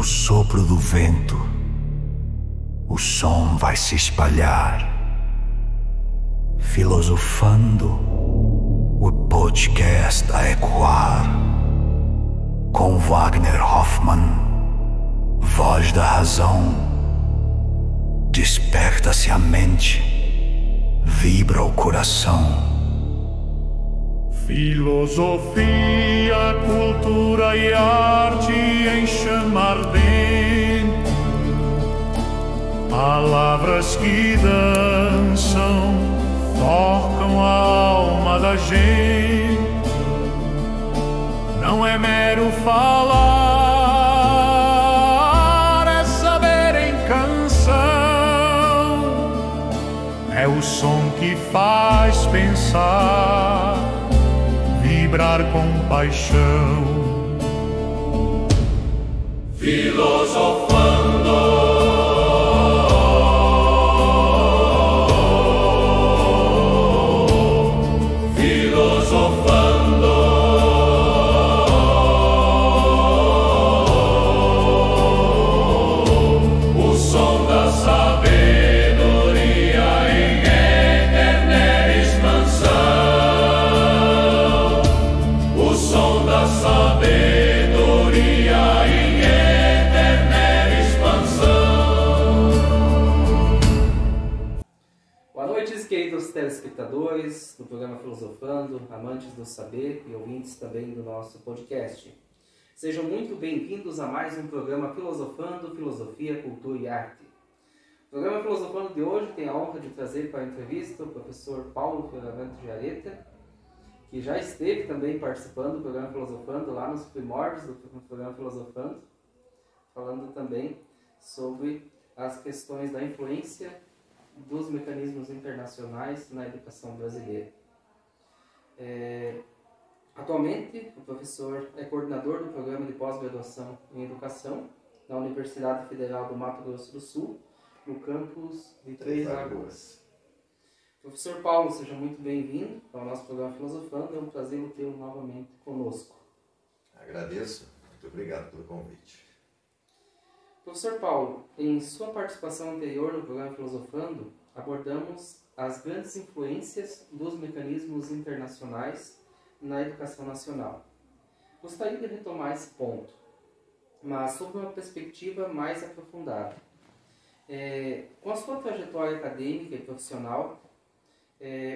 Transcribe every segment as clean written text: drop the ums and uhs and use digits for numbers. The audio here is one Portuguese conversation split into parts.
sopro do vento, o som vai se espalhar. Filosofando, o podcast a ecoar. Com Wagner Hoffmann, voz da razão. Desperta-se a mente, vibra o coração. Filosofia, cultura e arte em chamar dentro, palavras que dançam, tocam a alma da gente. Não é mero falar, é saber em canção, é o som que faz pensar, vibrar com paixão. Filosofando, telespectadores do programa Filosofando, amantes do saber e ouvintes também do nosso podcast. Sejam muito bem-vindos a mais um programa Filosofando, Filosofia, Cultura e Arte. O programa Filosofando de hoje tem a honra de trazer para a entrevista o professor Paulo Fioravante de Areta, que já esteve também participando do programa Filosofando lá nos primórdios do programa Filosofando, falando também sobre as questões da influência dos mecanismos internacionais na educação brasileira. Atualmente, o professor é coordenador do programa de pós-graduação em educação na Universidade Federal do Mato Grosso do Sul, no campus de Três Lagoas. Professor Paulo, seja muito bem-vindo ao nosso programa Filosofando, é um prazer tê-lo novamente conosco. Agradeço, muito obrigado pelo convite. Professor Paulo, em sua participação anterior no programa Filosofando, abordamos as grandes influências dos mecanismos internacionais na educação nacional. Gostaria de retomar esse ponto, mas sob uma perspectiva mais aprofundada. Com a sua trajetória acadêmica e profissional,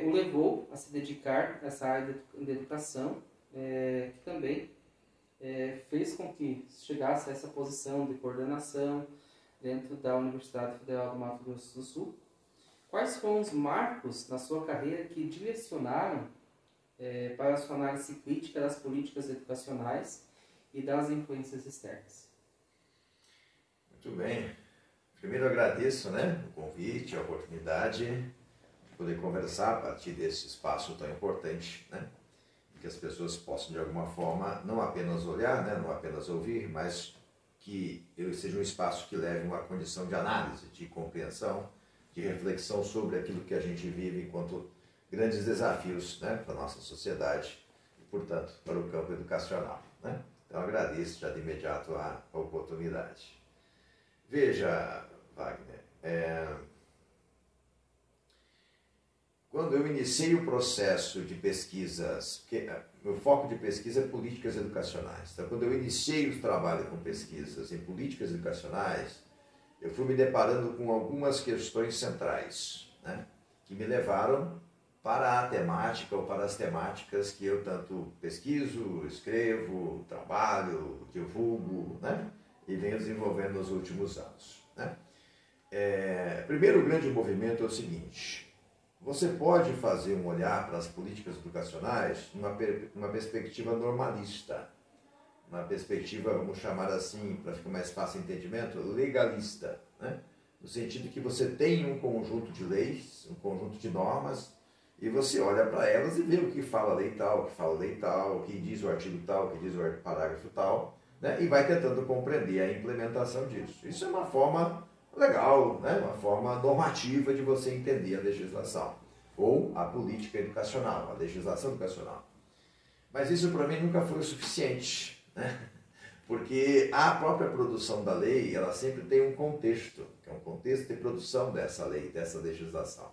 o levou a se dedicar a essa área de educação, que também fez com que chegasse a essa posição de coordenação dentro da Universidade Federal do Mato Grosso do Sul. Quais foram os marcos na sua carreira que direcionaram para a sua análise crítica das políticas educacionais e das influências externas? Muito bem. Primeiro agradeço, o convite, a oportunidade de poder conversar a partir desse espaço tão importante, que as pessoas possam, de alguma forma, não apenas olhar, não apenas ouvir, mas que seja um espaço que leve uma condição de análise, de compreensão, de reflexão sobre aquilo que a gente vive enquanto grandes desafios para a nossa sociedade e, portanto, para o campo educacional. Então, agradeço já de imediato a oportunidade. Veja, Wagner, quando eu iniciei o processo de pesquisas, porque meu foco de pesquisa é políticas educacionais, então quando eu iniciei os trabalhos com pesquisas em políticas educacionais, eu fui me deparando com algumas questões centrais, que me levaram para a temática ou para as temáticas que eu tanto pesquiso, escrevo, trabalho, divulgo, e venho desenvolvendo nos últimos anos. Primeiro grande movimento é o seguinte: você pode fazer um olhar para as políticas educacionais numa perspectiva normalista, uma perspectiva, vamos chamar assim, para ficar mais fácil o entendimento, legalista, no sentido que você tem um conjunto de leis, um conjunto de normas, e você olha para elas e vê o que fala a lei tal, o que fala a lei tal, o que diz o artigo tal, o que diz o parágrafo tal, e vai tentando compreender a implementação disso. Isso é uma forma legal, uma forma normativa de você entender a legislação, ou a política educacional, a legislação educacional. Mas isso para mim nunca foi o suficiente, Porque a própria produção da lei, ela sempre tem um contexto, que é um contexto de produção dessa lei, dessa legislação.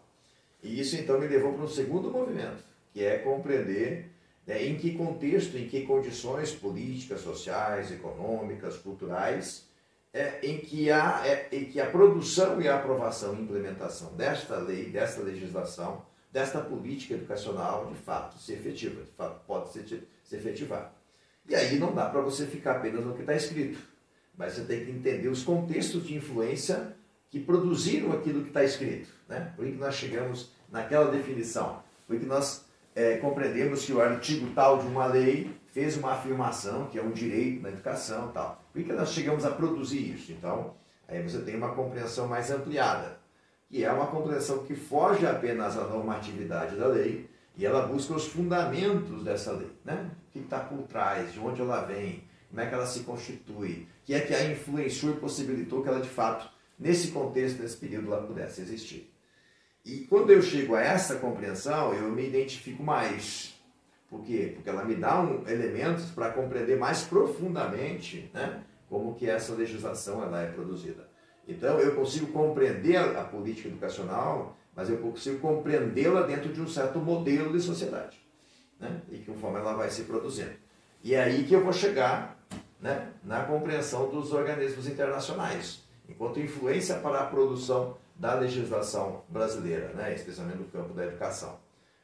E isso então me levou para um segundo movimento, que é compreender em que contexto, em que condições políticas, sociais, econômicas, culturais, em que a produção e a aprovação e implementação desta lei, desta legislação, desta política educacional, de fato, se efetiva, de fato, pode se efetivar. E aí não dá para você ficar apenas no que está escrito, mas você tem que entender os contextos de influência que produziram aquilo que está escrito, né? Por que nós chegamos naquela definição? Por que nós compreendemos que o artigo tal de uma lei fez uma afirmação que é um direito na educação e tal. Por que nós chegamos a produzir isso? Então, aí você tem uma compreensão mais ampliada, que é uma compreensão que foge apenas à normatividade da lei e ela busca os fundamentos dessa lei, né? O que está por trás, de onde ela vem, como é que ela se constitui, o que é que a influenciou e possibilitou que ela, de fato, nesse contexto, nesse período, ela pudesse existir. E quando eu chego a essa compreensão, eu me identifico mais. Por quê? Porque ela me dá elementos para compreender mais profundamente, né, como que essa legislação ela é produzida. Então, eu consigo compreender a política educacional, mas eu consigo compreendê-la dentro de um certo modelo de sociedade, né, e conforme ela vai se produzindo. E é aí que eu vou chegar, né, na compreensão dos organismos internacionais, enquanto influência para a produção da legislação brasileira, né, especialmente no campo da educação.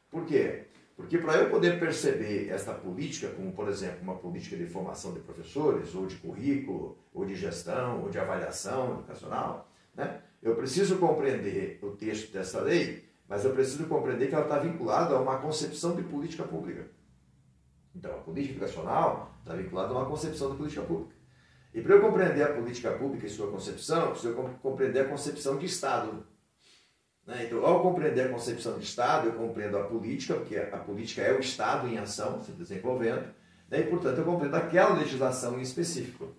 Por quê? Porque para eu poder perceber esta política, como por exemplo uma política de formação de professores, ou de currículo, ou de gestão, ou de avaliação educacional, né, eu preciso compreender o texto dessa lei, mas eu preciso compreender que ela está vinculada a uma concepção de política pública. Então, a política educacional está vinculada a uma concepção de política pública. E para eu compreender a política pública e sua concepção, eu preciso compreender a concepção de Estado. Então, ao compreender a concepção de Estado, eu compreendo a política, porque a política é o Estado em ação, se desenvolvendo, e, portanto, eu compreendo aquela legislação em específico.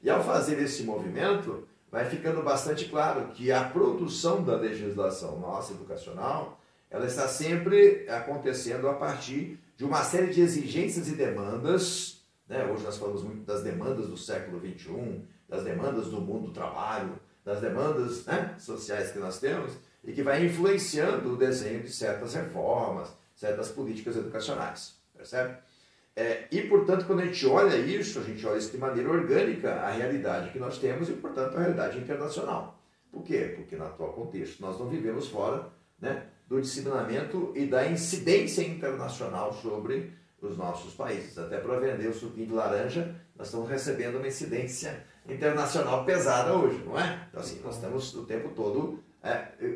E ao fazer esse movimento, vai ficando bastante claro que a produção da legislação nossa educacional, ela está sempre acontecendo a partir de uma série de exigências e demandas. Hoje nós falamos muito das demandas do século XXI, das demandas do mundo do trabalho, das demandas, né, sociais que nós temos, e que vai influenciando o desenho de certas reformas, certas políticas educacionais, percebe? E, portanto, quando a gente olha isso de maneira orgânica a realidade que nós temos e, portanto, a realidade internacional. Por quê? Porque, no atual contexto, nós não vivemos fora, né, do disciplinamento e da incidência internacional sobre os nossos países. Até para vender o suquinho de laranja, nós estamos recebendo uma incidência internacional pesada hoje, não é? Então, assim, nós estamos o tempo todo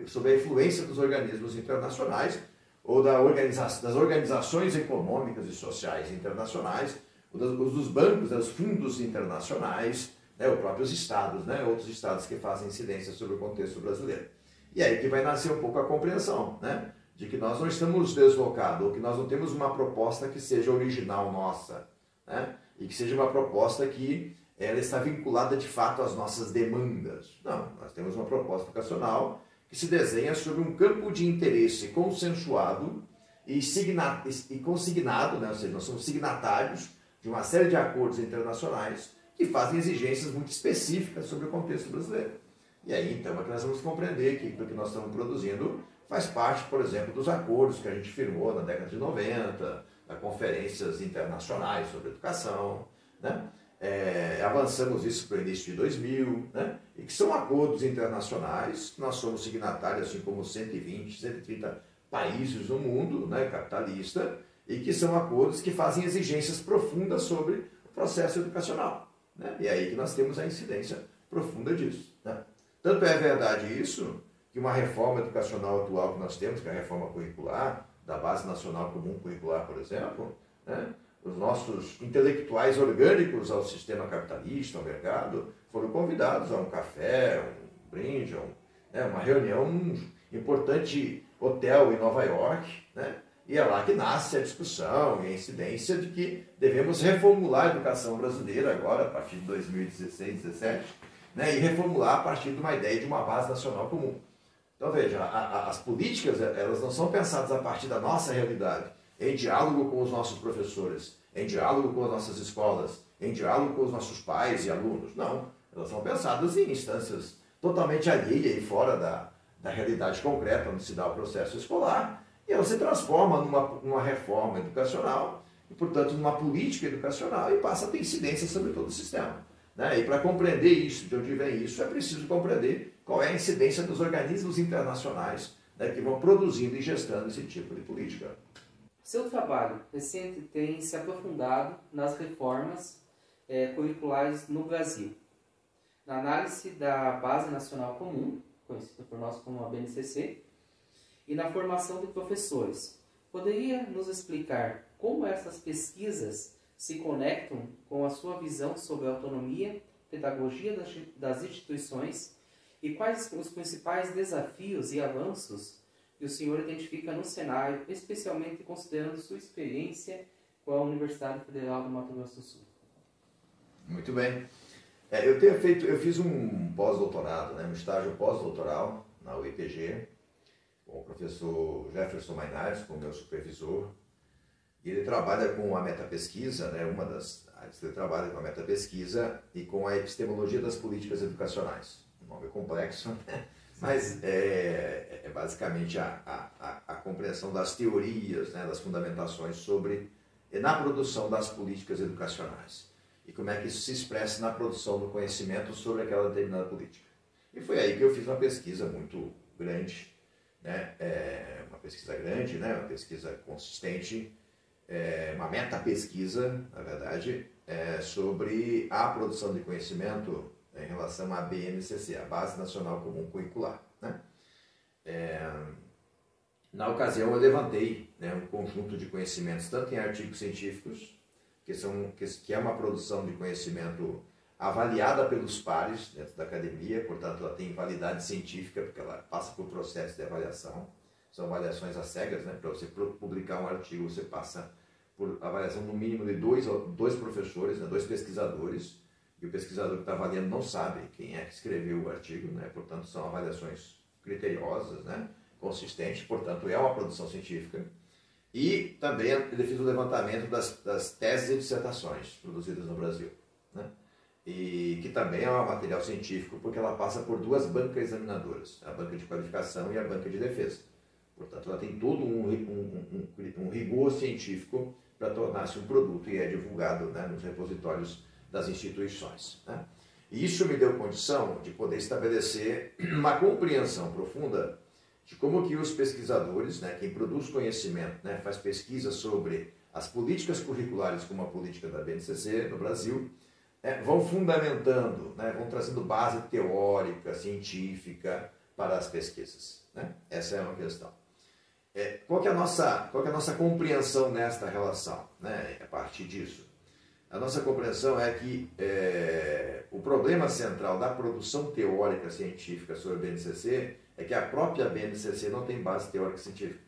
sob a influência dos organismos internacionais ou das organizações econômicas e sociais internacionais, dos bancos, dos fundos internacionais, os próprios estados, outros estados que fazem incidência sobre o contexto brasileiro. E aí que vai nascer um pouco a compreensão, de que nós não estamos deslocados, ou que nós não temos uma proposta que seja original nossa, e que seja uma proposta que ela está vinculada de fato às nossas demandas. Não, nós temos uma proposta educacional que se desenha sobre um campo de interesse consensuado e consignado, ou seja, nós somos signatários de uma série de acordos internacionais que fazem exigências muito específicas sobre o contexto brasileiro. E aí, então, é que nós vamos compreender que o que nós estamos produzindo faz parte, por exemplo, dos acordos que a gente firmou na década de 90, das conferências internacionais sobre educação, avançamos isso para o início de 2000, e que são acordos internacionais, que nós somos signatários, assim como 120, 130 países no mundo, capitalista, e que são acordos que fazem exigências profundas sobre o processo educacional. E aí que nós temos a incidência profunda disso. Tanto é verdade isso, que uma reforma educacional atual que nós temos, que é a reforma curricular, da Base Nacional Comum Curricular, por exemplo, os nossos intelectuais orgânicos ao sistema capitalista, ao mercado, foram convidados a um café, um brinde, uma reunião num importante hotel em Nova York, e é lá que nasce a discussão e a incidência de que devemos reformular a educação brasileira agora, a partir de 2016, 2017, e reformular a partir de uma ideia de uma base nacional comum. Então veja, as políticas elas não são pensadas a partir da nossa realidade, em diálogo com os nossos professores, em diálogo com as nossas escolas, em diálogo com os nossos pais e alunos. Não, elas são pensadas em instâncias totalmente alheias e fora da realidade concreta onde se dá o processo escolar, e ela se transforma numa reforma educacional, e, portanto, numa política educacional, e passa a ter incidência sobre todo o sistema. Né? E para compreender isso, de onde vem isso, é preciso compreender qual é a incidência dos organismos internacionais, né, que vão produzindo e gestando esse tipo de política. Seu trabalho recente tem se aprofundado nas reformas curriculares no Brasil, na análise da Base Nacional Comum, conhecida por nós como a BNCC, e na formação de professores. Poderia nos explicar como essas pesquisas se conectam com a sua visão sobre a autonomia, pedagogia das instituições e quais os principais desafios e avanços que o senhor identifica no cenário, especialmente considerando sua experiência com a Universidade Federal do Mato Grosso do Sul? Muito bem. Eu fiz um pós-doutorado, né, um estágio pós-doutoral na UEPG, com o professor Jefferson Mainares, como meu supervisor, e ele trabalha com a metapesquisa, né, uma das áreas que ele trabalha com a metapesquisa e com a epistemologia das políticas educacionais. Um nome complexo, né? Mas é basicamente a compreensão das teorias, né, das fundamentações na produção das políticas educacionais. E como é que isso se expressa na produção do conhecimento sobre aquela determinada política. E foi aí que eu fiz uma pesquisa muito grande, né? Uma pesquisa consistente, uma meta-pesquisa, na verdade, sobre a produção de conhecimento em relação à BNCC, a Base Nacional Comum Curricular. Né? Na ocasião, eu levantei, né, um conjunto de conhecimentos, tanto em artigos científicos, que é uma produção de conhecimento avaliada pelos pares dentro da academia, portanto, ela tem validade científica, porque ela passa por processo de avaliação. São avaliações às cegas, né? Para você publicar um artigo, você passa por avaliação no mínimo de dois professores, né, 2 pesquisadores, e o pesquisador que está avaliando não sabe quem é que escreveu o artigo, né? Portanto, são avaliações criteriosas, né? Consistentes, portanto, é uma produção científica. E também ele fez o levantamento das teses e dissertações produzidas no Brasil, né? E que também é um material científico, porque ela passa por 2 bancas examinadoras, a banca de qualificação e a banca de defesa. Portanto, ela tem todo um rigor científico para tornar-se um produto e é divulgado, né, nos repositórios das instituições. Né? E isso me deu condição de poder estabelecer uma compreensão profunda de como que os pesquisadores, né, quem produz conhecimento, né, faz pesquisa sobre as políticas curriculares como a política da BNCC no Brasil, vão fundamentando, né, vão trazendo base teórica, científica para as pesquisas. Né? Essa é uma questão. Qual que é a nossa compreensão nesta relação, né, a partir disso? A nossa compreensão é que o problema central da produção teórica científica sobre a BNCC é que a própria BNCC não tem base teórica científica.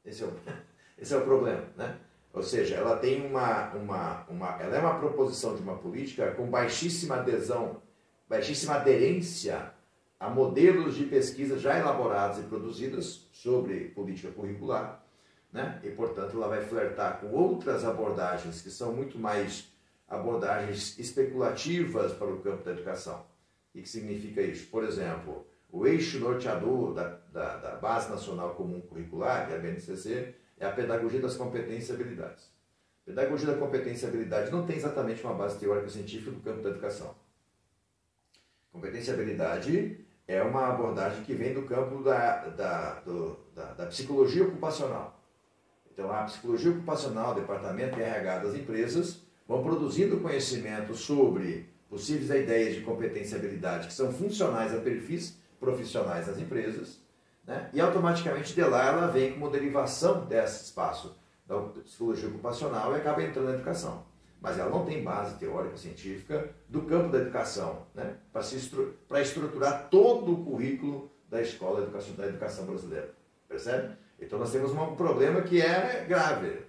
Esse é o problema, né? Ou seja, ela tem ela é uma proposição de uma política com baixíssima adesão, baixíssima aderência a modelos de pesquisa já elaborados e produzidos sobre política curricular, né? E, portanto, ela vai flertar com outras abordagens que são muito mais abordagens especulativas para o campo da educação. O que significa isso? Por exemplo, o eixo norteador da Base Nacional Comum Curricular, que é a BNCC, é a pedagogia das competências e habilidades. A pedagogia da competência e habilidade não tem exatamente uma base teórica científica no campo da educação. Competência e habilidade é uma abordagem que vem do campo da psicologia ocupacional. Então, a psicologia ocupacional, o departamento de RH das empresas, vão produzindo conhecimento sobre possíveis ideias de competência e habilidade que são funcionais a perfis profissionais das empresas, né? E automaticamente de lá ela vem com uma derivação desse espaço da psicologia ocupacional e acaba entrando na educação. Mas ela não tem base teórica científica do campo da educação, né? Para estruturar todo o currículo da escola da educação brasileira. Percebe? Então nós temos um problema que é grave,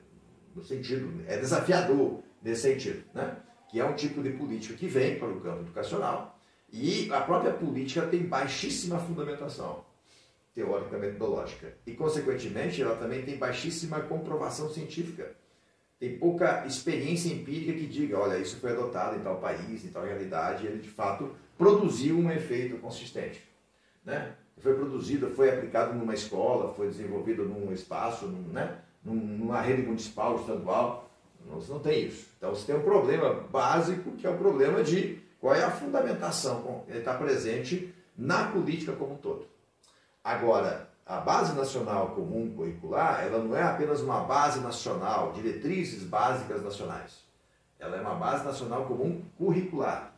no sentido, é desafiador nesse sentido, né? Que é um tipo de política que vem para o campo educacional e a própria política tem baixíssima fundamentação teórica metodológica e, consequentemente, ela também tem baixíssima comprovação científica. tem pouca experiência empírica que diga, olha, isso foi adotado em tal país, em tal realidade, e ele de fato produziu um efeito consistente, né? Foi produzido, foi aplicado numa escola, foi desenvolvido num espaço, numa rede municipal, estadual. Você não tem isso. Então você tem um problema básico, que é o problema de qual é a fundamentação. Ele está presente na política como um todo. Agora, a Base Nacional Comum Curricular, ela não é apenas uma base nacional, diretrizes básicas nacionais. Ela é uma Base Nacional Comum Curricular.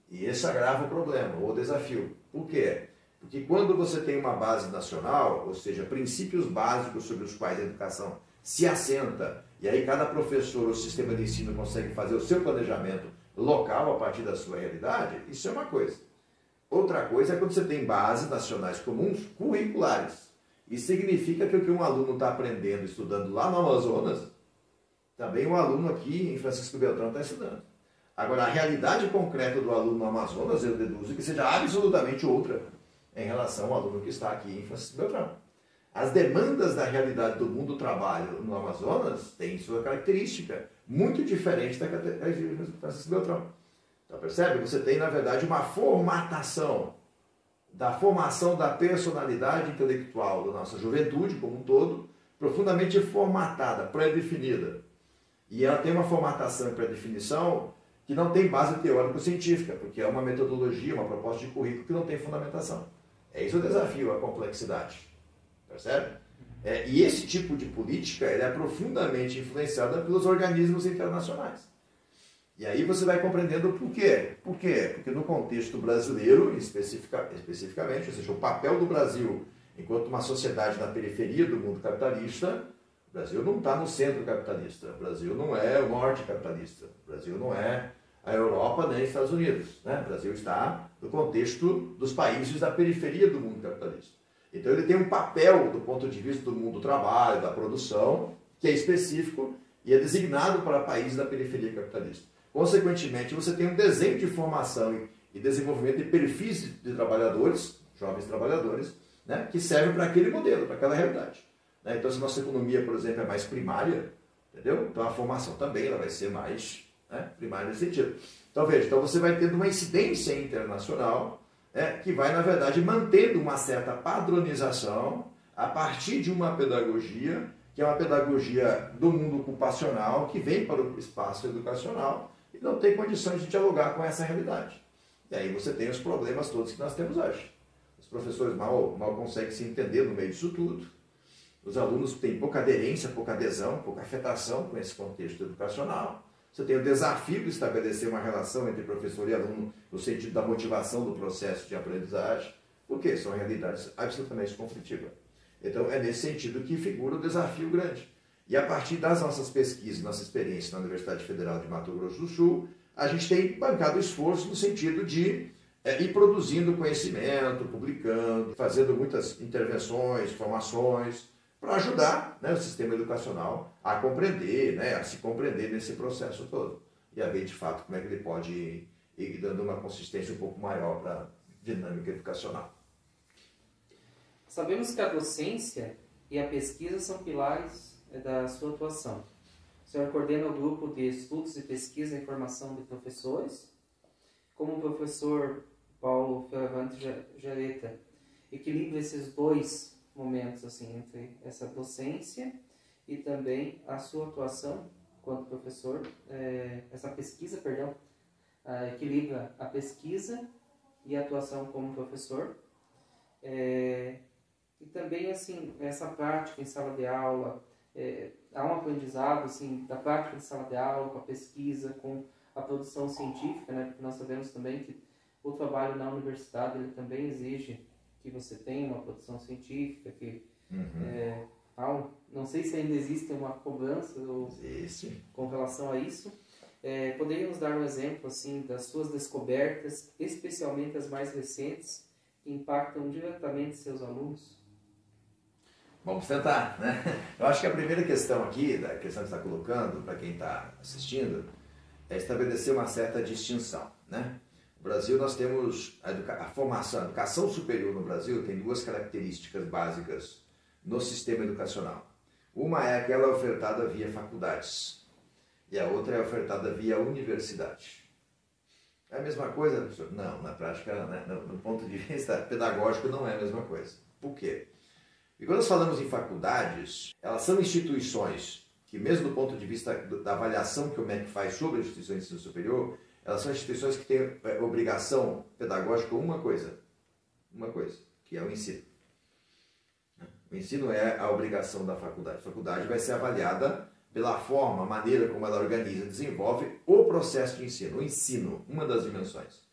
E esse agrava o problema, ou o desafio. Por quê? Porque quando você tem uma base nacional, ou seja, princípios básicos sobre os quais a educação se assenta, e aí cada professor ou sistema de ensino consegue fazer o seu planejamento local a partir da sua realidade, isso é uma coisa. Outra coisa é quando você tem bases nacionais comuns curriculares. Isso significa que o que um aluno está aprendendo, estudando lá no Amazonas, também um aluno aqui em Francisco Beltrão está estudando. Agora, a realidade concreta do aluno no Amazonas, eu deduzo que seja absolutamente outra em relação ao aluno que está aqui em Francisco Beltrão. As demandas da realidade do mundo do trabalho no Amazonas têm sua característica muito diferente da característica de Francisco Beltrão. Então, percebe? Você tem, na verdade, uma formatação da formação da personalidade intelectual da nossa juventude como um todo, profundamente formatada, pré-definida. E ela tem uma formatação e pré-definição que não tem base teórico-científica, porque é uma metodologia, uma proposta de currículo que não tem fundamentação. É isso o desafio, a complexidade. Percebe? E esse tipo de política ele é profundamente influenciada pelos organismos internacionais. E aí você vai compreendendo por quê. Por quê? Porque no contexto brasileiro, especificamente, ou seja, o papel do Brasil enquanto uma sociedade na periferia do mundo capitalista, o Brasil não está no centro capitalista, o Brasil não é o norte capitalista, o Brasil não é a Europa nem os Estados Unidos, né? O Brasil está no contexto dos países da periferia do mundo capitalista. Então ele tem um papel do ponto de vista do mundo do trabalho, da produção, que é específico e é designado para países da periferia capitalista. Consequentemente, você tem um desenho de formação e desenvolvimento de perfis de trabalhadores, jovens trabalhadores, né, que servem para aquele modelo, para aquela realidade. Né? Então, se a nossa economia, por exemplo, é mais primária, entendeu? Então a formação também ela vai ser mais primária nesse sentido. Então, veja, então você vai tendo uma incidência internacional que vai, na verdade, mantendo uma certa padronização a partir de uma pedagogia, que é uma pedagogia do mundo ocupacional, que vem para o espaço educacional e não tem condições de dialogar com essa realidade. E aí você tem os problemas todos que nós temos hoje. Os professores mal conseguem se entender no meio disso tudo. Os alunos têm pouca aderência, pouca adesão, pouca afetação com esse contexto educacional. Você tem o desafio de estabelecer uma relação entre professor e aluno no sentido da motivação do processo de aprendizagem, porque são realidades absolutamente conflitivas. Então, é nesse sentido que figura o desafio grande. E a partir das nossas pesquisas, nossa experiência na Universidade Federal de Mato Grosso do Sul, a gente tem bancado esforço no sentido de ir produzindo conhecimento, publicando, fazendo muitas intervenções, formações, para ajudar o sistema educacional a compreender, a se compreender nesse processo todo. E a ver, de fato, como é que ele pode ir dando uma consistência um pouco maior para a dinâmica educacional. Sabemos que a docência e a pesquisa são pilares da sua atuação. O senhor coordena o grupo de estudos e pesquisa e formação de professores, como o professor Paulo Fioravante Jareta equilibra esses dois momentos, assim, entre essa docência e também a sua atuação enquanto professor, essa pesquisa, equilibra a pesquisa e a atuação como professor, e também, assim, essa prática em sala de aula, há um aprendizado, assim, da prática de sala de aula, com a pesquisa, com a produção científica, né, porque nós sabemos também que o trabalho na universidade, ele também exige que você tenha uma produção científica, que não sei se ainda existe uma cobrança com relação a isso. Poderia nos dar um exemplo assim, das suas descobertas, especialmente as mais recentes, que impactam diretamente seus alunos? Vamos tentar, né? Eu acho que a primeira questão aqui, da questão que você está colocando, para quem está assistindo, é estabelecer uma certa distinção, né? No Brasil nós temos a formação, a educação superior no Brasil tem duas características básicas no sistema educacional. Uma é aquela ofertada via faculdades, e a outra é ofertada via universidade. É a mesma coisa, professor? Não, na prática, né, no ponto de vista pedagógico, não é a mesma coisa. Por quê? E quando nós falamos em faculdades, elas são instituições que, mesmo do ponto de vista da avaliação que o MEC faz sobre as instituições de ensino superior, elas são instituições que têm obrigação pedagógica uma coisa, que é o ensino. O ensino é a obrigação da faculdade. A faculdade vai ser avaliada pela forma, maneira como ela organiza, desenvolve o processo de ensino. O ensino, uma das dimensões.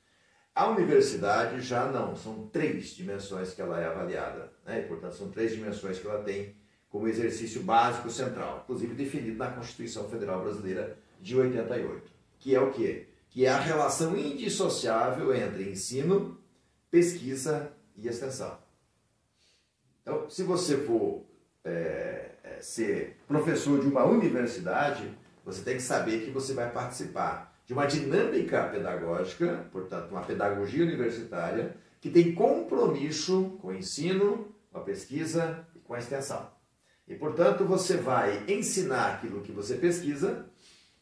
A universidade já não, são 3 dimensões que ela é avaliada, né? E, portanto, são 3 dimensões que ela tem como exercício básico central, inclusive definido na Constituição Federal Brasileira de 88, que é o quê? Que é a relação indissociável entre ensino, pesquisa e extensão. Então, se você for ser professor de uma universidade, você tem que saber que você vai participar de uma dinâmica pedagógica, portanto, uma pedagogia universitária, que tem compromisso com o ensino, com a pesquisa e com a extensão. E, portanto, você vai ensinar aquilo que você pesquisa,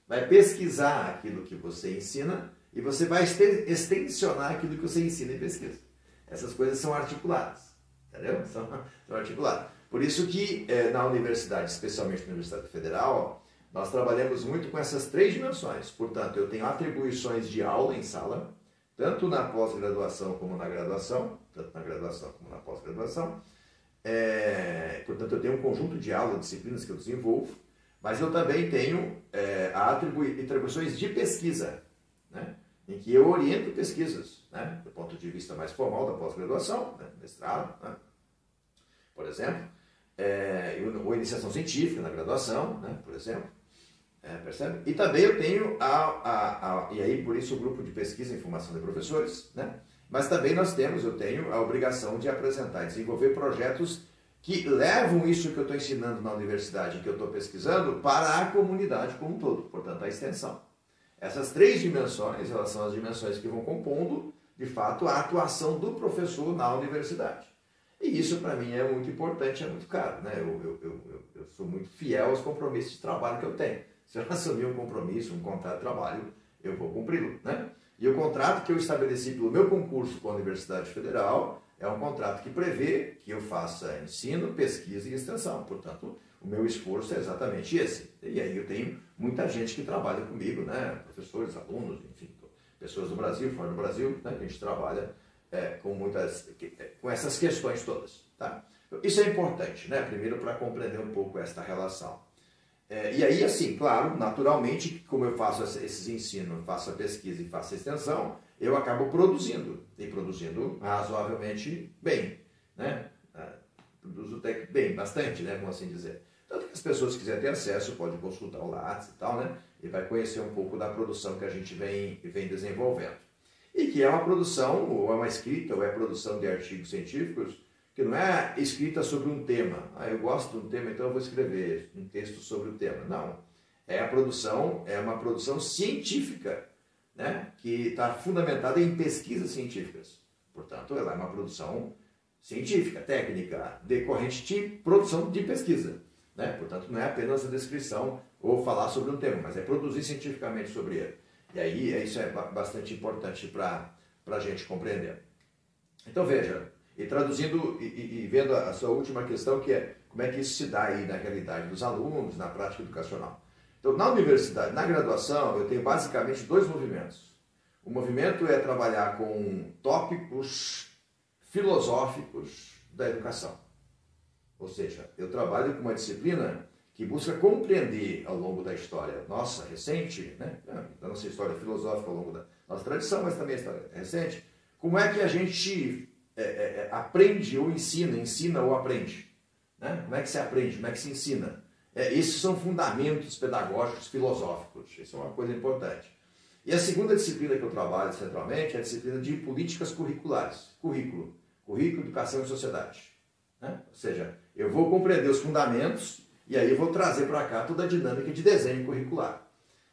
vai pesquisar aquilo que você ensina e você vai extensionar aquilo que você ensina e pesquisa. Essas coisas são articuladas, entendeu? São articuladas. Por isso que na universidade, especialmente na Universidade Federal, nós trabalhamos muito com essas 3 dimensões. Portanto, eu tenho atribuições de aula em sala, tanto na pós-graduação como na graduação, tanto na graduação como na pós-graduação. Portanto, eu tenho um conjunto de aulas, disciplinas que eu desenvolvo, mas eu também tenho atribuições de pesquisa, né? Em que eu oriento pesquisas, né? Do ponto de vista mais formal da pós-graduação, né? Mestrado, né? Por exemplo, ou iniciação científica na graduação, né? Por exemplo, percebe? E também eu tenho, e aí por isso o grupo de pesquisa e formação de professores, né? Mas também eu tenho a obrigação de apresentar e desenvolver projetos que levam isso que eu estou ensinando na universidade, que eu estou pesquisando, para a comunidade como um todo, portanto, a extensão. Essas 3 dimensões, elas são as dimensões que vão compondo, de fato, a atuação do professor na universidade. E isso, para mim, é muito importante, é muito caro, né? Eu sou muito fiel aos compromissos de trabalho que eu tenho. Se eu assumir um compromisso, um contrato de trabalho, eu vou cumpri-lo, né? E o contrato que eu estabeleci pelo meu concurso com a Universidade Federal é um contrato que prevê que eu faça ensino, pesquisa e extensão. Portanto, o meu esforço é exatamente esse. E aí eu tenho muita gente que trabalha comigo, né? Professores, alunos, enfim, pessoas do Brasil, fora do Brasil, né? Que a gente trabalha com essas questões todas, tá? Isso é importante, né? Primeiro, para compreender um pouco esta relação. E aí, assim, claro, naturalmente, como eu faço esses ensinos, faço a pesquisa e faço a extensão, eu acabo produzindo, e produzindo razoavelmente bem, né? Produzo até bem, bastante, né? Vamos assim dizer. Tanto que as pessoas que quiserem ter acesso, podem consultar o Lattes e tal, né? E vai conhecer um pouco da produção que a gente vem desenvolvendo. E que é uma produção, ou é uma escrita, ou é produção de artigos científicos, que não é escrita sobre um tema. Eu gosto de um tema, então eu vou escrever um texto sobre o tema. Não. É uma produção científica, né? Que está fundamentada em pesquisas científicas. Portanto, ela é uma produção científica, técnica, decorrente de produção de pesquisa, né? Portanto, não é apenas a descrição ou falar sobre um tema, mas é produzir cientificamente sobre ele. E aí, isso é bastante importante para a gente compreender. Então, veja, e traduzindo e vendo a sua última questão, que é como é que isso se dá aí na realidade dos alunos, na prática educacional. Então, na universidade, na graduação, eu tenho basicamente 2 movimentos. O movimento é trabalhar com tópicos filosóficos da educação. Ou seja, eu trabalho com uma disciplina que busca compreender ao longo da história nossa recente, né, da nossa história filosófica ao longo da nossa tradição, mas também a história recente, como é que a gente aprende ou ensina ou aprende. Né? Como é que se aprende, como é que se ensina. Esses são fundamentos pedagógicos filosóficos, isso é uma coisa importante. E a segunda disciplina que eu trabalho centralmente é a disciplina de políticas curriculares, currículo, educação e sociedade. Né? Ou seja, eu vou compreender os fundamentos e aí eu vou trazer para cá toda a dinâmica de desenho curricular.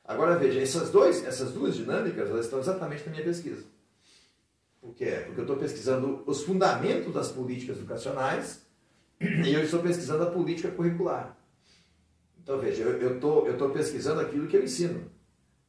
Agora veja, essas duas dinâmicas, elas estão exatamente na minha pesquisa. Por quê? Porque eu estou pesquisando os fundamentos das políticas educacionais e eu estou pesquisando a política curricular. Então, veja, eu tô pesquisando aquilo que eu ensino.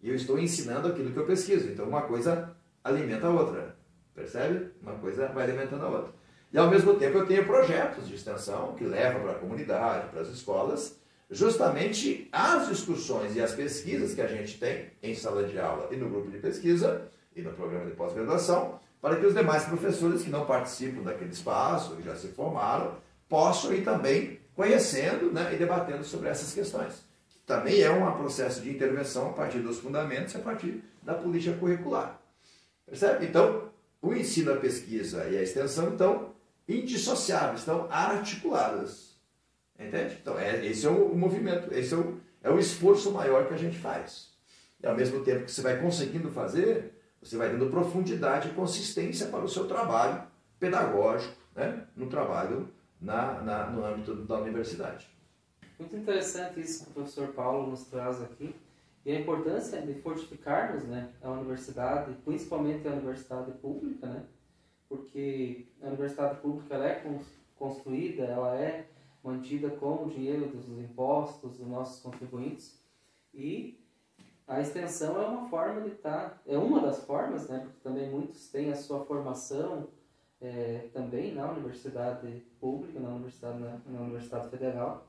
E eu estou ensinando aquilo que eu pesquiso. Então, uma coisa alimenta a outra. Percebe? Uma coisa vai alimentando a outra. E, ao mesmo tempo, eu tenho projetos de extensão que levam para a comunidade, para as escolas, justamente as discussões e as pesquisas que a gente tem em sala de aula e no grupo de pesquisa e no programa de pós-graduação, para que os demais professores que não participam daquele espaço, que já se formaram, possam ir também conhecendo, né, e debatendo sobre essas questões. Que também é um processo de intervenção a partir dos fundamentos e a partir da política curricular. Percebe? Então, o ensino, a pesquisa e a extensão estão indissociáveis, estão articuladas. Entende? Então, esse é o movimento, esse é o esforço maior que a gente faz. E ao mesmo tempo que você vai conseguindo fazer, você vai dando profundidade e consistência para o seu trabalho pedagógico, né? No trabalho no âmbito da universidade. Muito interessante isso que o professor Paulo nos traz aqui. E a importância de fortificarmos, né, a universidade, principalmente a universidade pública, né? Porque a universidade pública ela é construída, ela é mantida com o dinheiro dos impostos dos nossos contribuintes, e a extensão é uma forma de estar, é uma das formas, né, porque também muitos têm a sua formação também na universidade pública, na universidade federal,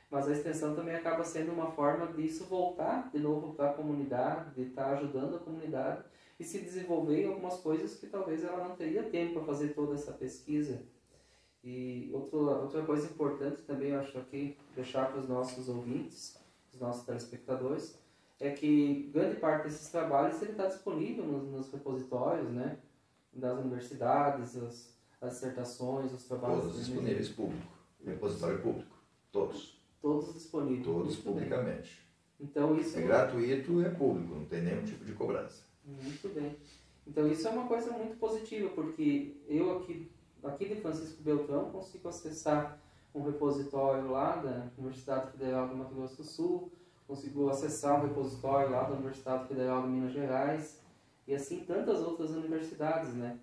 mas a extensão também acaba sendo uma forma disso voltar de novo para a comunidade, de estar ajudando a comunidade e se desenvolver em algumas coisas que talvez ela não teria tempo para fazer toda essa pesquisa. E outra coisa importante também, eu acho aqui, deixar para os nossos ouvintes, os nossos telespectadores, é que grande parte desses trabalhos ele está disponível nos repositórios, né, das universidades, as dissertações, os trabalhos... Todos disponíveis, público, repositório público, todos. Todos disponíveis. Todos publicamente. Então, isso é gratuito, é público, não tem nenhum tipo de cobrança. Muito bem. Então isso é uma coisa muito positiva, porque eu aqui de Francisco Beltrão consigo acessar um repositório lá da Universidade Federal do Mato Grosso do Sul, consigo acessar um repositório lá da Universidade Federal de Minas Gerais, e assim tantas outras universidades, né?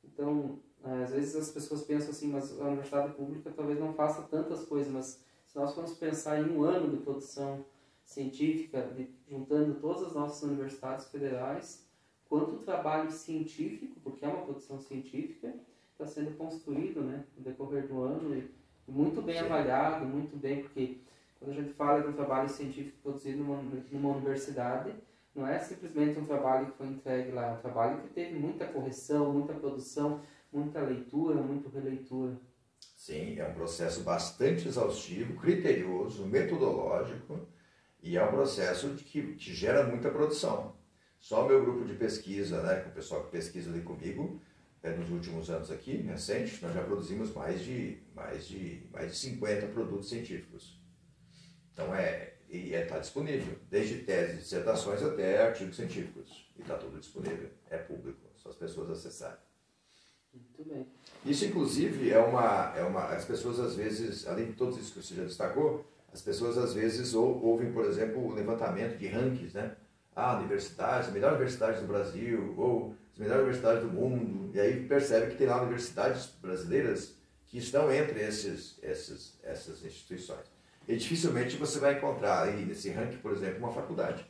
Então, às vezes as pessoas pensam assim, mas a universidade pública talvez não faça tantas coisas, mas se nós formos pensar em um ano de produção científica, juntando todas as nossas universidades federais, quanto trabalho científico, porque é uma produção científica, está sendo construído, né, no decorrer do ano, e muito bem avaliado, muito bem, porque quando a gente fala de um trabalho científico produzido numa universidade, não é simplesmente um trabalho que foi entregue lá, é um trabalho que teve muita correção, muita produção, muita leitura, muita releitura. Sim, é um processo bastante exaustivo, criterioso, metodológico, e é um processo que gera muita produção. Só o meu grupo de pesquisa, né, com o pessoal que pesquisa ali comigo, nos últimos anos aqui, recente, nós já produzimos mais de 50 produtos científicos. Então, está disponível, desde teses, dissertações até artigos científicos. E está tudo disponível, é público, só as pessoas acessarem. Muito bem. Isso, inclusive, as pessoas às vezes, além de todos isso que você já destacou, as pessoas às vezes ouvem, por exemplo, o levantamento de rankings, né? Universidades, as melhores universidades do Brasil, ou as melhores universidades do mundo, e aí percebe que tem lá universidades brasileiras que estão entre essas instituições. E dificilmente você vai encontrar aí nesse ranking, por exemplo, uma faculdade.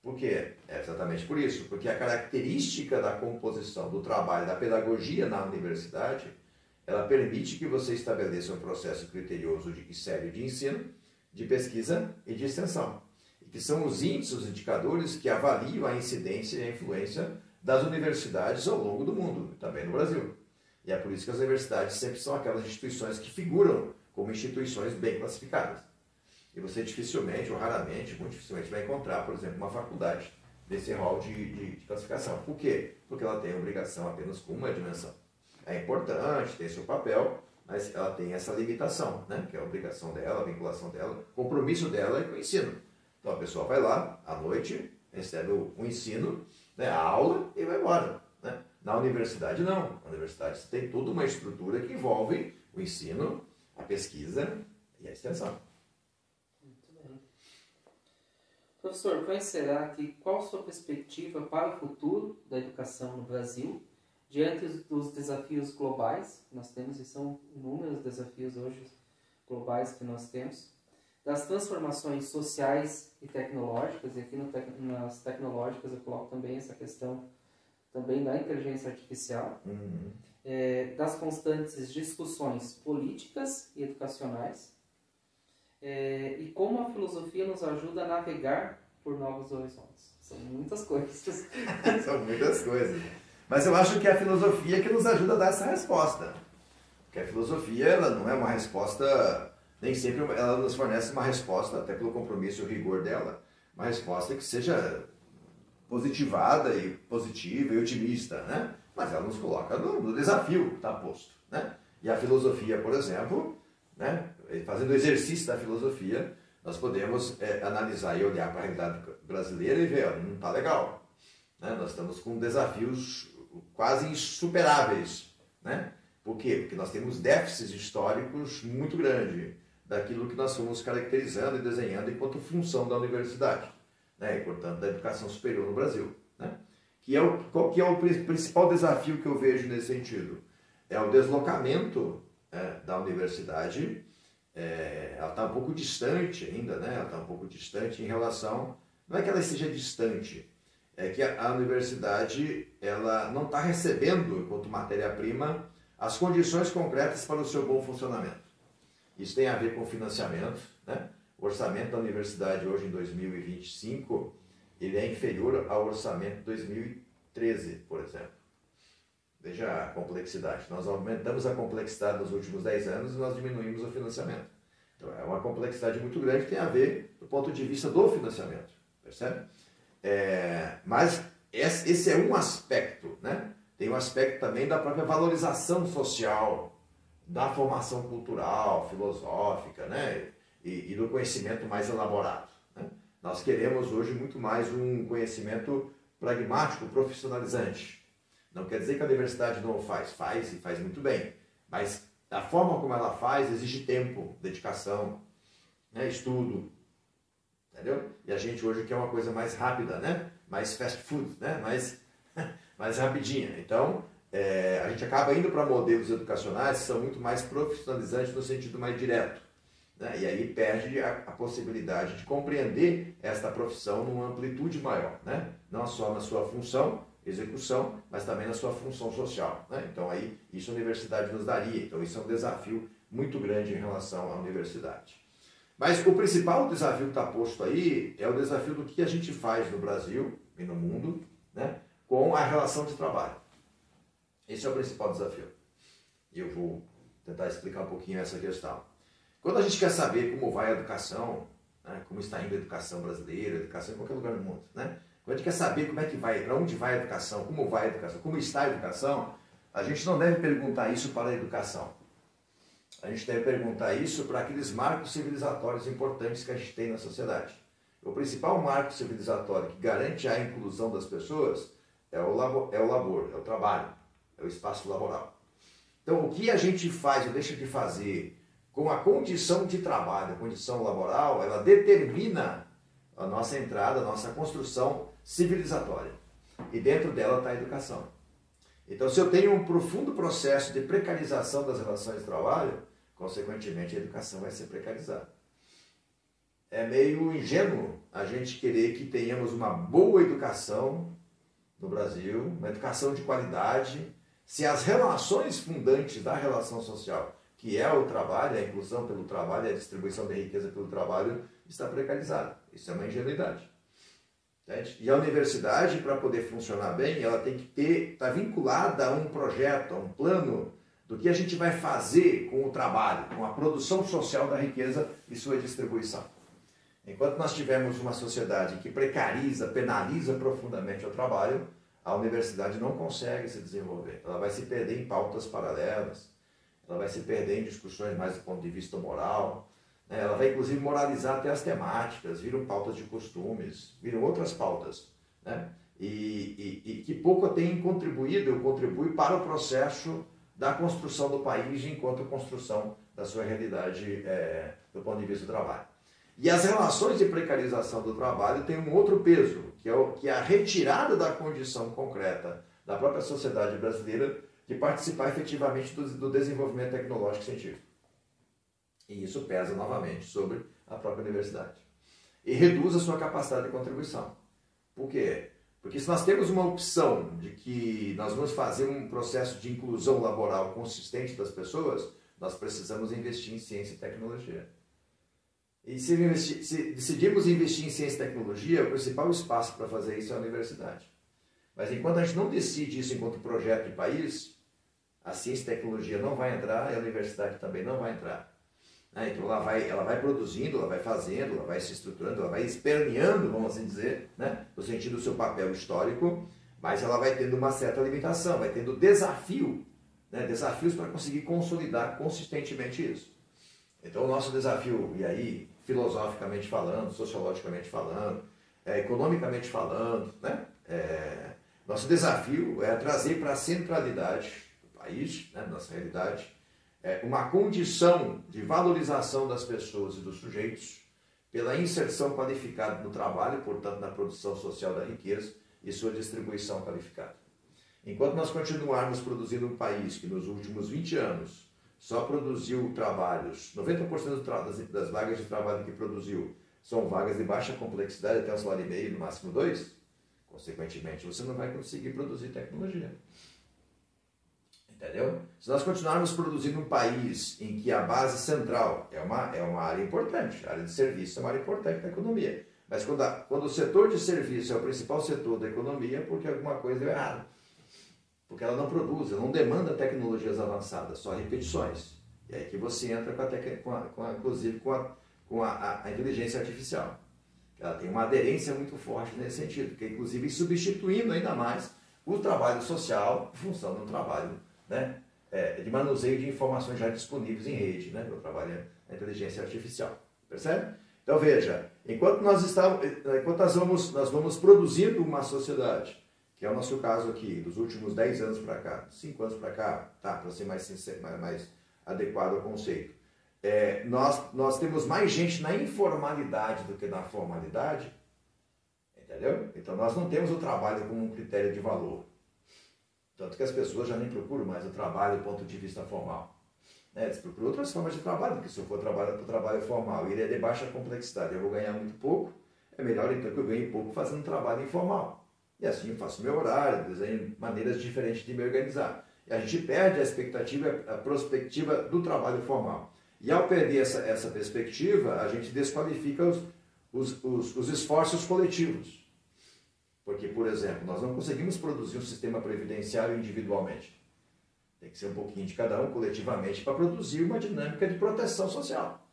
Por quê? É exatamente por isso, porque a característica da composição do trabalho, da pedagogia na universidade, ela permite que você estabeleça um processo criterioso e sério de ensino, de pesquisa e de extensão. E que são os índices, os indicadores que avaliam a incidência e a influência das universidades ao longo do mundo, também no Brasil. E é por isso que as universidades sempre são aquelas instituições que figuram como instituições bem classificadas. E você dificilmente, ou raramente, muito dificilmente vai encontrar, por exemplo, uma faculdade desse rol de classificação. Por quê? Porque ela tem obrigação apenas com uma dimensão. É importante, tem seu papel, mas ela tem essa limitação, né? Que é a obrigação dela, a vinculação dela, o compromisso dela com o ensino. Então a pessoa vai lá, à noite, recebe o ensino, né, a aula e vai embora. Né? Na universidade não. Na universidade você tem toda uma estrutura que envolve o ensino, a pesquisa e a extensão. Muito bem. Professor, para encerrar aqui, qual a sua perspectiva para o futuro da educação no Brasil, diante dos desafios globais que nós temos, e são inúmeros desafios hoje globais que nós temos, das transformações sociais e tecnológicas, e aqui nas tecnológicas eu coloco também essa questão também da inteligência artificial, das constantes discussões políticas e educacionais, e como a filosofia nos ajuda a navegar por novos horizontes. São muitas coisas. São muitas coisas. Mas eu acho que é a filosofia que nos ajuda a dar essa resposta. Porque a filosofia, ela não é uma resposta, nem sempre ela nos fornece uma resposta, até pelo compromisso e o rigor dela, uma resposta que seja positivada e positiva e otimista, né? Mas ela nos coloca no desafio que está posto, né? E a filosofia, por exemplo, né? Fazendo o exercício da filosofia, nós podemos analisar e olhar para a realidade brasileira e ver, ó, não está legal, né? Nós estamos com desafios quase insuperáveis, né? Por quê? Porque nós temos déficits históricos muito grandes daquilo que nós fomos caracterizando e desenhando enquanto função da universidade, né? E, portanto, da educação superior no Brasil, né? Qual que é o principal desafio que eu vejo nesse sentido? É o deslocamento da universidade. Ela está um pouco distante ainda, né? Ela está um pouco distante em relação... Não é que ela esteja distante, é que a universidade ela não está recebendo, enquanto matéria-prima, as condições concretas para o seu bom funcionamento. Isso tem a ver com financiamento, né? O orçamento da universidade hoje, em 2025, ele é inferior ao orçamento de 2013, por exemplo. Veja a complexidade. Nós aumentamos a complexidade nos últimos 10 anos e nós diminuímos o financiamento. Então é uma complexidade muito grande que tem a ver do ponto de vista do financiamento. Percebe? Mas esse é um aspecto, né? Tem um aspecto também da própria valorização social, da formação cultural, filosófica, né? E do conhecimento mais elaborado, né? Nós queremos hoje muito mais um conhecimento pragmático, profissionalizante. Não quer dizer que a universidade não faz e faz muito bem, mas a forma como ela faz exige tempo, dedicação, né? Estudo, entendeu? E a gente hoje quer uma coisa mais rápida, né? Mais fast food, né? mais rapidinha. Então, a gente acaba indo para modelos educacionais que são muito mais profissionalizantes no sentido mais direto, né? E aí perde a possibilidade de compreender esta profissão numa amplitude maior, né? Não só na sua função, execução, mas também na sua função social, né? Então aí isso a universidade nos daria. Então isso é um desafio muito grande em relação à universidade. Mas o principal desafio que está posto aí é o desafio do que a gente faz no Brasil e no mundo, né, com a relação de trabalho. Esse é o principal desafio. E eu vou tentar explicar um pouquinho essa questão. Quando a gente quer saber como vai a educação, né, como está indo a educação brasileira, a educação em qualquer lugar do mundo, né? Quando a gente quer saber como é que vai, para onde vai a educação, como vai a educação, como está a educação, a gente não deve perguntar isso para a educação. A gente deve perguntar isso para aqueles marcos civilizatórios importantes que a gente tem na sociedade. O principal marco civilizatório que garante a inclusão das pessoas é o labor, é o trabalho, é o espaço laboral. Então, o que a gente faz ou deixa de fazer com a condição de trabalho, a condição laboral, ela determina a nossa entrada, a nossa construção civilizatória. E dentro dela está a educação. Então, se eu tenho um profundo processo de precarização das relações de trabalho, consequentemente a educação vai ser precarizada. É meio ingênuo a gente querer que tenhamos uma boa educação no Brasil, uma educação de qualidade, se as relações fundantes da relação social, que é o trabalho, a inclusão pelo trabalho, a distribuição de riqueza pelo trabalho, está precarizada. Isso é uma ingenuidade. Entende? E a universidade, para poder funcionar bem, ela tem que estar vinculada a um projeto, a um plano do que a gente vai fazer com o trabalho, com a produção social da riqueza e sua distribuição. Enquanto nós tivermos uma sociedade que precariza, penaliza profundamente o trabalho, a universidade não consegue se desenvolver. Ela vai se perder em pautas paralelas, ela vai se perder em discussões mais do ponto de vista moral, né? Ela vai inclusive moralizar até as temáticas, viram pautas de costumes, viram outras pautas, né? E que pouco tem contribuído ou contribui para o processo da construção do país enquanto construção da sua realidade do ponto de vista do trabalho. E as relações de precarização do trabalho têm um outro peso, que é a retirada da condição concreta da própria sociedade brasileira de participar efetivamente do desenvolvimento tecnológico e científico. E isso pesa novamente sobre a própria universidade. E reduz a sua capacidade de contribuição. Por quê? Porque se nós temos uma opção de que nós vamos fazer um processo de inclusão laboral consistente das pessoas, nós precisamos investir em ciência e tecnologia. E se decidirmos investir em ciência e tecnologia, o principal espaço para fazer isso é a universidade. Mas enquanto a gente não decide isso enquanto projeto de país, a ciência e tecnologia não vai entrar e a universidade também não vai entrar. Então ela vai produzindo, ela vai fazendo, ela vai se estruturando, ela vai esperneando, vamos assim dizer, né? No sentido do seu papel histórico, mas ela vai tendo uma certa limitação, vai tendo desafio, né? Desafios para conseguir consolidar consistentemente isso. Então o nosso desafio, e aí, filosoficamente falando, sociologicamente falando, economicamente falando, né? Nosso desafio é trazer para a centralidade do país, né? Nossa realidade, uma condição de valorização das pessoas e dos sujeitos pela inserção qualificada no trabalho, portanto, na produção social da riqueza e sua distribuição qualificada. Enquanto nós continuarmos produzindo um país que nos últimos 20 anos só produziu trabalhos, 90% das vagas de trabalho que produziu são vagas de baixa complexidade, até um salário e meio, no máximo 2, consequentemente, você não vai conseguir produzir tecnologia. Entendeu? Se nós continuarmos produzindo um país em que a base central é uma área importante, a área de serviço é uma área importante da economia, mas quando o setor de serviço é o principal setor da economia, é porque alguma coisa deu errado. Porque ela não produz, ela não demanda tecnologias avançadas, só repetições. E aí que você entra inclusive com a inteligência artificial. Ela tem uma aderência muito forte nesse sentido, que inclusive substituindo ainda mais o trabalho social em função de um trabalho, né, de manuseio de informações já disponíveis em rede, né, para o trabalho da inteligência artificial. Percebe? Então veja, enquanto nós vamos produzindo uma sociedade, que é o nosso caso aqui, dos últimos 10 anos para cá, 5 anos para cá, tá, para ser mais adequado ao conceito, nós temos mais gente na informalidade do que na formalidade, entendeu? Então nós não temos o trabalho como um critério de valor. Tanto que as pessoas já nem procuram mais o trabalho do ponto de vista formal. Eles procuram outras formas de trabalho, porque se eu for trabalhar para o trabalho formal e ele é de baixa complexidade, eu vou ganhar muito pouco, é melhor então que eu ganhe pouco fazendo trabalho informal. E assim eu faço meu horário, desenho maneiras diferentes de me organizar. E a gente perde a expectativa, a prospectiva do trabalho formal. E ao perder essa perspectiva, a gente desqualifica os esforços coletivos. Porque, por exemplo, nós não conseguimos produzir um sistema previdenciário individualmente. Tem que ser um pouquinho de cada um coletivamente para produzir uma dinâmica de proteção social.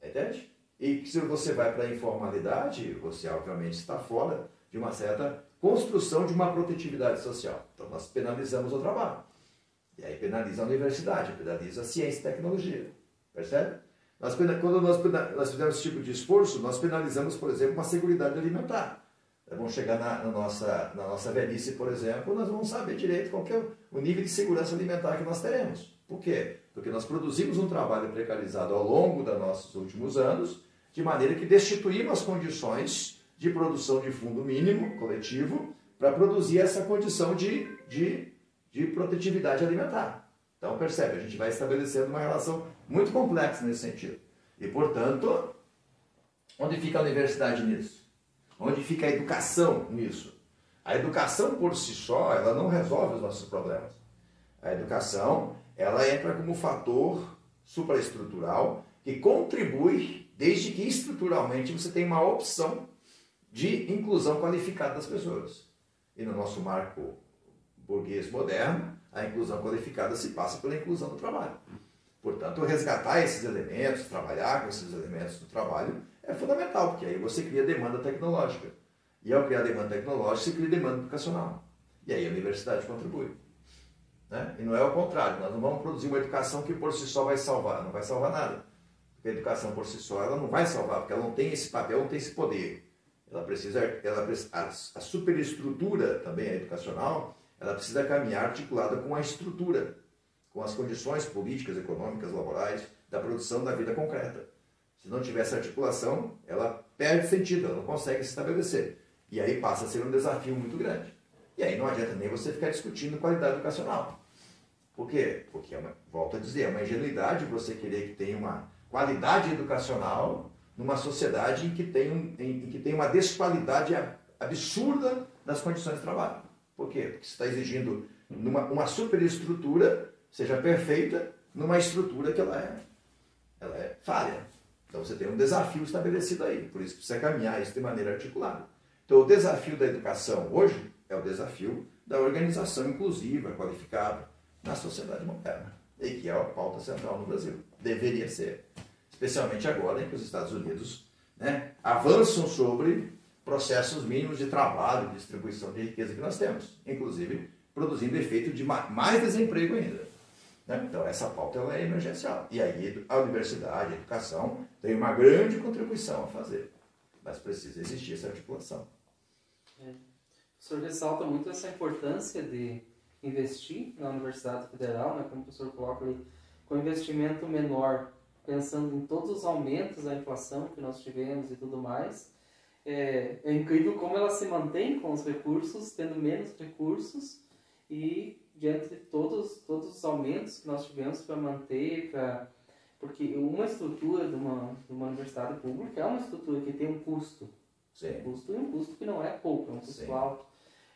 Entende? E se você vai para a informalidade, você obviamente está fora de uma certa construção de uma protetividade social. Então nós penalizamos o trabalho. E aí penaliza a universidade, penaliza a ciência e tecnologia. Percebe? Quando nós fizemos esse tipo de esforço, nós penalizamos, por exemplo, uma seguridade alimentar. Vamos chegar na nossa velhice, por exemplo, nós vamos saber direito qual que é o nível de segurança alimentar que nós teremos. Por quê? Porque nós produzimos um trabalho precarizado ao longo dos nossos últimos anos, de maneira que destituímos as condições de produção de fundo mínimo coletivo para produzir essa condição de protetividade alimentar. Então, percebe, a gente vai estabelecendo uma relação muito complexa nesse sentido. E, portanto, onde fica a universidade nisso? Onde fica a educação nisso? A educação por si só, ela não resolve os nossos problemas. A educação, ela entra como fator supraestrutural que contribui, desde que estruturalmente você tem uma opção de inclusão qualificada das pessoas. E no nosso marco burguês moderno, a inclusão qualificada se passa pela inclusão do trabalho. Portanto, resgatar esses elementos, trabalhar com esses elementos do trabalho é fundamental, porque aí você cria demanda tecnológica. E ao criar demanda tecnológica, você cria demanda educacional. E aí a universidade contribui. Né? E não é o contrário, nós não vamos produzir uma educação que por si só vai salvar, não vai salvar nada. Porque a educação por si só ela não vai salvar, porque ela não tem esse papel, não tem esse poder. A superestrutura também educacional, ela precisa caminhar articulada com a estrutura, com as condições políticas, econômicas, laborais, da produção da vida concreta. Se não tiver essa articulação, ela perde sentido, ela não consegue se estabelecer. E aí passa a ser um desafio muito grande. E aí não adianta nem você ficar discutindo qualidade educacional. Por quê? Porque, volto a dizer, é uma ingenuidade você querer que tenha uma qualidade educacional numa sociedade em que tem uma desqualidade absurda das condições de trabalho. Por quê? Porque você está exigindo uma superestrutura seja perfeita numa estrutura que ela é falha. Então você tem um desafio estabelecido aí, por isso precisa caminhar isso de maneira articulada. Então o desafio da educação hoje é o desafio da organização inclusiva, qualificada na sociedade moderna, e que é a pauta central no Brasil. Deveria ser. Especialmente agora em que os Estados Unidos, né, avançam sobre processos mínimos de trabalho, de distribuição de riqueza que nós temos, inclusive produzindo efeito de mais desemprego ainda. Né? Então essa pauta ela é emergencial. E aí a universidade, a educação tem uma grande contribuição a fazer, mas precisa existir essa articulação. O senhor ressalta muito essa importância de investir na Universidade Federal, né, como o professor coloca ali, com investimento menor, pensando em todos os aumentos da inflação que nós tivemos e tudo mais. É incrível como ela se mantém com os recursos, tendo menos recursos, e diante de todos os aumentos que nós tivemos para manter, porque uma estrutura de uma universidade pública é uma estrutura que tem um custo. Sim. Um custo que não é pouco, é um custo Sim. alto.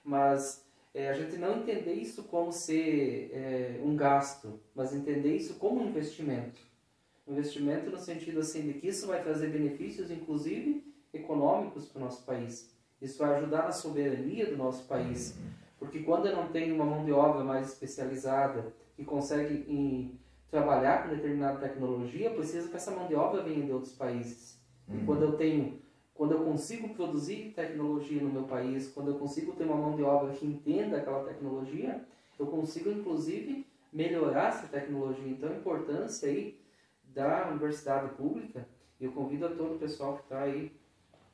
Mas a gente não entender isso como ser um gasto, mas entender isso como um investimento. Um investimento no sentido assim, de que isso vai trazer benefícios, inclusive econômicos para o nosso país. Isso vai ajudar na soberania do nosso país. Porque quando eu não tenho uma mão de obra mais especializada, que consegue trabalhar com determinada tecnologia, precisa que essa mão de obra venha de outros países. E quando eu consigo produzir tecnologia no meu país, quando eu consigo ter uma mão de obra que entenda aquela tecnologia, eu consigo, inclusive, melhorar essa tecnologia. Então, a importância aí da universidade pública, e eu convido a todo o pessoal que está aí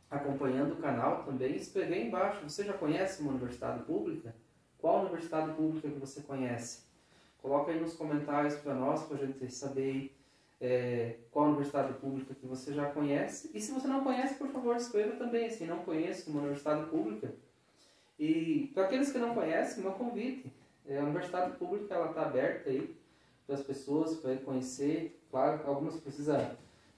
acompanhando o canal também, escrever aí embaixo. Você já conhece uma universidade pública? Qual universidade pública que você conhece? Coloca aí nos comentários para nós, para a gente saber qual universidade pública que você já conhece. E se você não conhece, por favor, escreva também, assim, não conheço uma universidade pública. E para aqueles que não conhecem, meu convite. A universidade pública está aberta aí para as pessoas, para conhecer. Claro, algumas precisam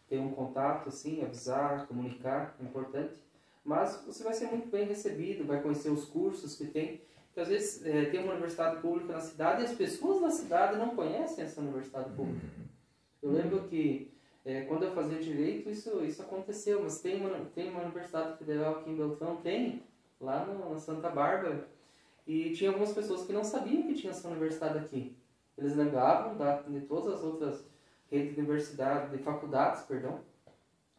ter um contato, assim, avisar, comunicar, é importante. Mas você vai ser muito bem recebido, vai conhecer os cursos que tem. Porque às vezes tem uma universidade pública na cidade e as pessoas da cidade não conhecem essa universidade pública. Eu lembro que quando eu fazia direito isso aconteceu, mas tem uma universidade federal aqui em Beltrão, lá na Santa Bárbara, e tinha algumas pessoas que não sabiam que tinha essa universidade aqui. Eles lembravam de todas as outras redes de universidade, de faculdades,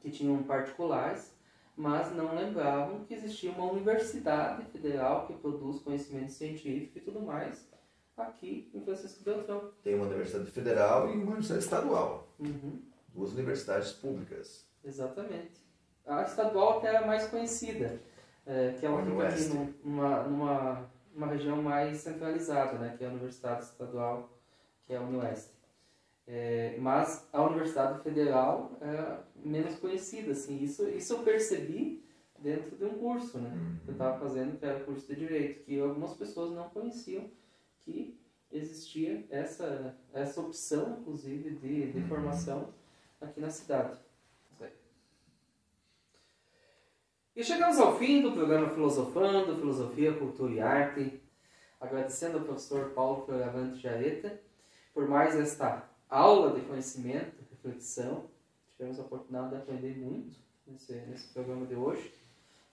que tinham particulares, mas não lembravam que existia uma universidade federal que produz conhecimento científico e tudo mais aqui em Francisco Beltrão. Tem uma universidade federal e uma universidade estadual. Duas universidades públicas. Exatamente. A estadual até é a mais conhecida, que ela fica aqui numa região mais centralizada, né, que é a Universidade Estadual, que é a Unioeste. Mas a Universidade Federal é menos conhecida, assim. Isso eu percebi dentro de um curso, né, que eu estava fazendo, que era o curso de Direito, que algumas pessoas não conheciam que existia essa opção, inclusive, de formação aqui na cidade. E chegamos ao fim do programa Filosofando, Filosofia, Cultura e Arte. Agradecendo ao professor Paulo Fioravante Jareta por mais esta aula de conhecimento, reflexão. Tivemos a oportunidade de aprender muito nesse programa de hoje.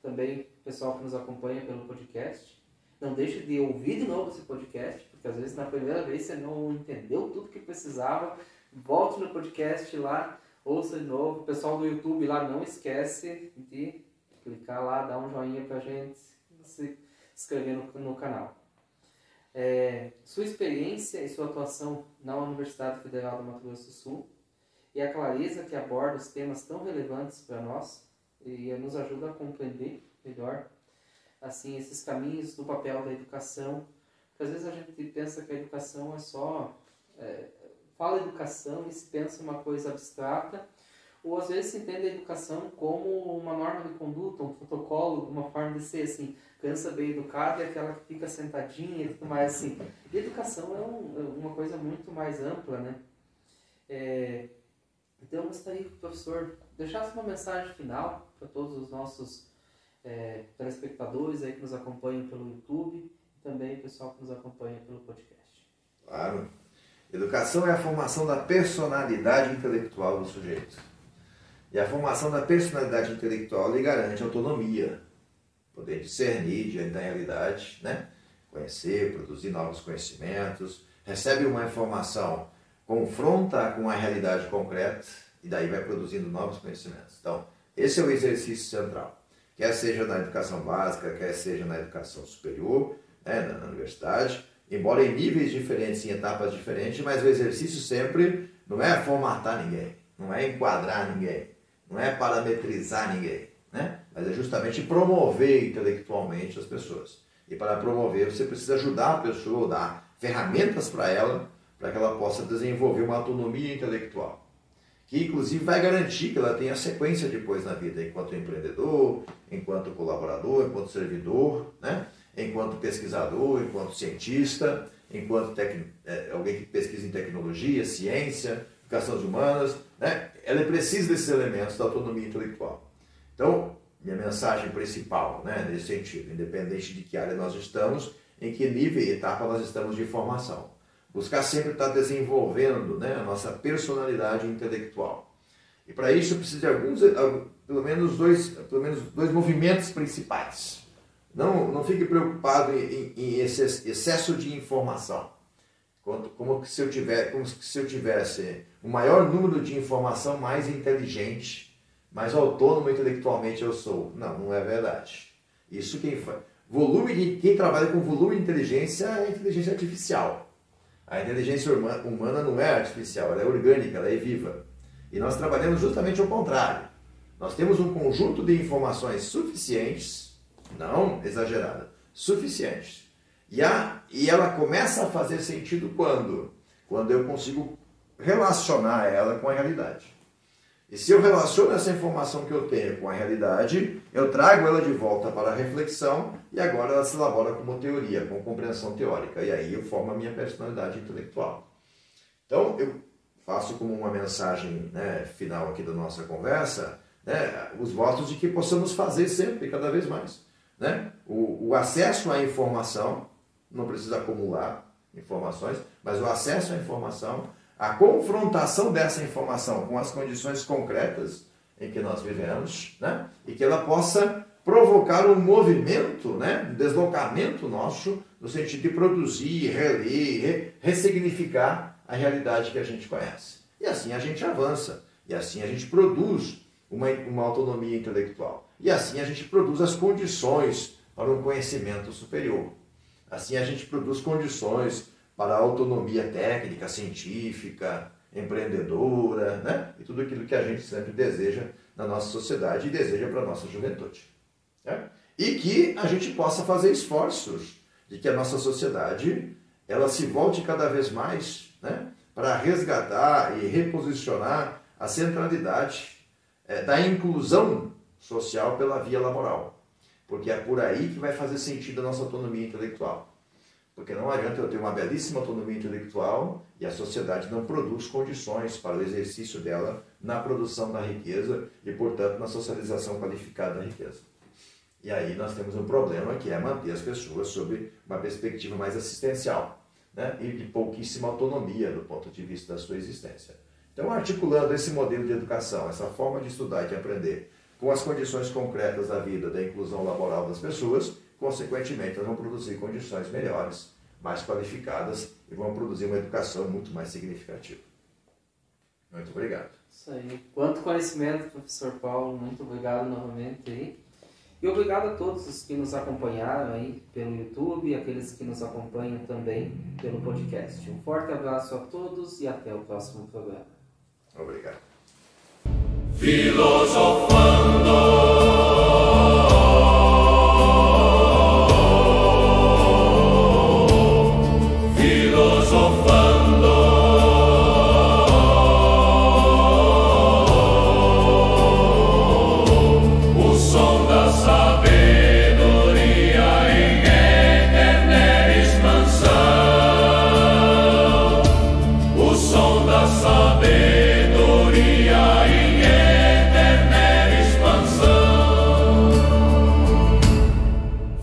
Também o pessoal que nos acompanha pelo podcast. Não deixe de ouvir de novo esse podcast, porque às vezes na primeira vez você não entendeu tudo que precisava. Volte no podcast lá, ouça de novo. O pessoal do YouTube lá, não esquece de clicar lá, dar um joinha pra gente, se inscrever no canal. Sua experiência e sua atuação na Universidade Federal do Mato Grosso do Sul e a clareza que aborda os temas tão relevantes para nós e nos ajuda a compreender melhor assim, esses caminhos do papel da educação. Porque às vezes a gente pensa que a educação é só... fala educação e se pensa uma coisa abstrata, ou às vezes se entende a educação como uma norma de conduta, um protocolo, uma forma de ser, assim, criança bem educada é aquela que fica sentadinha e tudo mais, assim. E educação é uma coisa muito mais ampla, né? Então eu gostaria que o professor deixasse uma mensagem final para todos os nossos telespectadores aí que nos acompanham pelo YouTube e também o pessoal que nos acompanha pelo podcast. Claro. Educação é a formação da personalidade intelectual do sujeito. E a formação da personalidade intelectual lhe garante autonomia, poder discernir diante da realidade, né? Conhecer, produzir novos conhecimentos, recebe uma informação, confronta com a realidade concreta e daí vai produzindo novos conhecimentos. Então, esse é o exercício central. Quer seja na educação básica, quer seja na educação superior, né, na universidade, embora em níveis diferentes, em etapas diferentes, mas o exercício sempre não é formatar ninguém, não é enquadrar ninguém, não é parametrizar ninguém, né? Mas é justamente promover intelectualmente as pessoas. E para promover, você precisa ajudar a pessoa, dar ferramentas para que ela possa desenvolver uma autonomia intelectual, que inclusive vai garantir que ela tenha sequência depois na vida, enquanto empreendedor, enquanto colaborador, enquanto servidor, né? Enquanto pesquisador, enquanto cientista, enquanto alguém que pesquisa em tecnologia, ciência, educação humanas, né? Ela precisa desses elementos da autonomia intelectual. Então, minha mensagem principal, né, nesse sentido, independente de que área nós estamos, em que nível e etapa nós estamos de formação. Buscar sempre estar desenvolvendo, né, a nossa personalidade intelectual. E para isso precisa de pelo menos dois movimentos principais. Não fique preocupado em excesso de informação. Como se eu tivesse um maior número de informação, mais inteligente, mais autônomo intelectualmente eu sou. Não é verdade. Isso quem trabalha com volume de inteligência é a inteligência artificial. A inteligência humana não é artificial, ela é orgânica, ela é viva. E nós trabalhamos justamente ao contrário. Nós temos um conjunto de informações suficientes, não exagerada, suficientes. E ela começa a fazer sentido quando eu consigo relacionar ela com a realidade. E se eu relaciono essa informação que eu tenho com a realidade, eu trago ela de volta para a reflexão e agora ela se elabora como teoria, com compreensão teórica. E aí eu formo a minha personalidade intelectual. Então, eu faço como uma mensagem, né, final aqui da nossa conversa, né, os votos de que possamos fazer sempre, cada vez mais. Né? O acesso à informação, não precisa acumular informações, mas o acesso à informação, a confrontação dessa informação com as condições concretas em que nós vivemos, né? E que ela possa provocar um movimento, né? Um deslocamento nosso no sentido de produzir, reler, ressignificar a realidade que a gente conhece. E assim a gente avança, e assim a gente produz uma autonomia intelectual. E assim a gente produz as condições para um conhecimento superior. Assim a gente produz condições para a autonomia técnica, científica, empreendedora, né? E tudo aquilo que a gente sempre deseja na nossa sociedade e deseja para a nossa juventude. Né? E que a gente possa fazer esforços de que a nossa sociedade ela se volte cada vez mais, né? Para resgatar e reposicionar a centralidade da inclusão social pela via laboral. Porque é por aí que vai fazer sentido a nossa autonomia intelectual. Porque não adianta eu ter uma belíssima autonomia intelectual e a sociedade não produz condições para o exercício dela na produção da riqueza e, portanto, na socialização qualificada da riqueza. E aí nós temos um problema que é manter as pessoas sob uma perspectiva mais assistencial, né? E de pouquíssima autonomia do ponto de vista da sua existência. Então, articulando esse modelo de educação, essa forma de estudar e de aprender com as condições concretas da vida, da inclusão laboral das pessoas, consequentemente, elas vão produzir condições melhores, mais qualificadas e vão produzir uma educação muito mais significativa. Muito obrigado. Isso aí. Quanto conhecimento, professor Paulo. Muito obrigado novamente aí. E obrigado a todos os que nos acompanharam aí pelo YouTube e aqueles que nos acompanham também pelo podcast. Um forte abraço a todos e até o próximo programa. Obrigado. Filosofia.